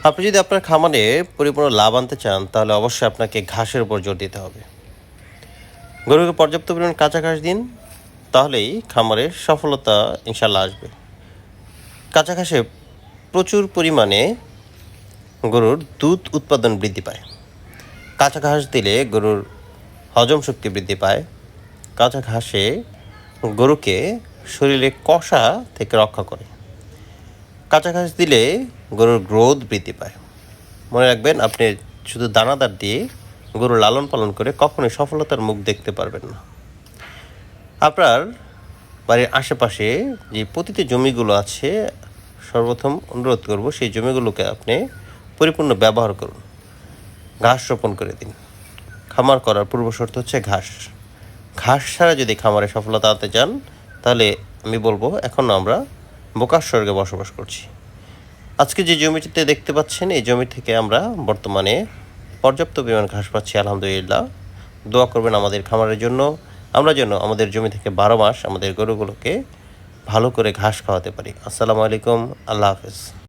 আপনি যদি আপনার খামারে পরিপূর্ণ লাভ আনতে চান, তাহলে অবশ্যই আপনাকে ঘাসের উপর জোর দিতে হবে। গরুকে পর্যাপ্ত পরিমাণ কাঁচা ঘাস দিন, তাহলেই খামারের সফলতা ইনশাল্লাহ আসবে। কাঁচা ঘাসে প্রচুর পরিমাণে গরুর দুধ উৎপাদন বৃদ্ধি পায়। কাঁচা ঘাস দিলে গরুর হজম শক্তি বৃদ্ধি পায়। কাঁচা ঘাসে গরুকে শরীরে কষা থেকে রক্ষা করে। কাঁচা ঘাস দিলে গরুর গ্রোথ বৃদ্ধি পায়। মনে রাখবেন, আপনি শুধু দানাদার দিয়ে গরু লালন পালন করে কখনোই সফলতার মুখ দেখতে পারবেন না। আপনার বাড়ির আশেপাশে যে প্রতিটি জমিগুলো আছে, সর্বপ্রথম অনুরোধ করব সেই জমিগুলোকে আপনি পরিপূর্ণ ব্যবহার করুন। ঘাস রোপণ করে দিন। খামার করার পূর্ব শর্ত হচ্ছে ঘাস। ঘাস ছাড়া যদি খামারে সফলতা আনতে চান, তাহলে আমি বলবো এখনও আমরা বোকার স্বর্গে বসবাস করছি। আজকে যে জমিটিতে দেখতে পাচ্ছেন, এই জমি থেকে আমরা বর্তমানে পর্যাপ্ত পরিমাণ ঘাস পাচ্ছি আলহামদুলিল্লাহ। দোয়া করবেন আমাদের খামারের জন্য, আমরা যেন আমাদের জমি থেকে 12 মাস আমাদের গরুগুলোকে ভালো করে ঘাস খাওয়াতে পারি। আসসালামু আলাইকুম, আল্লাহ হাফেজ।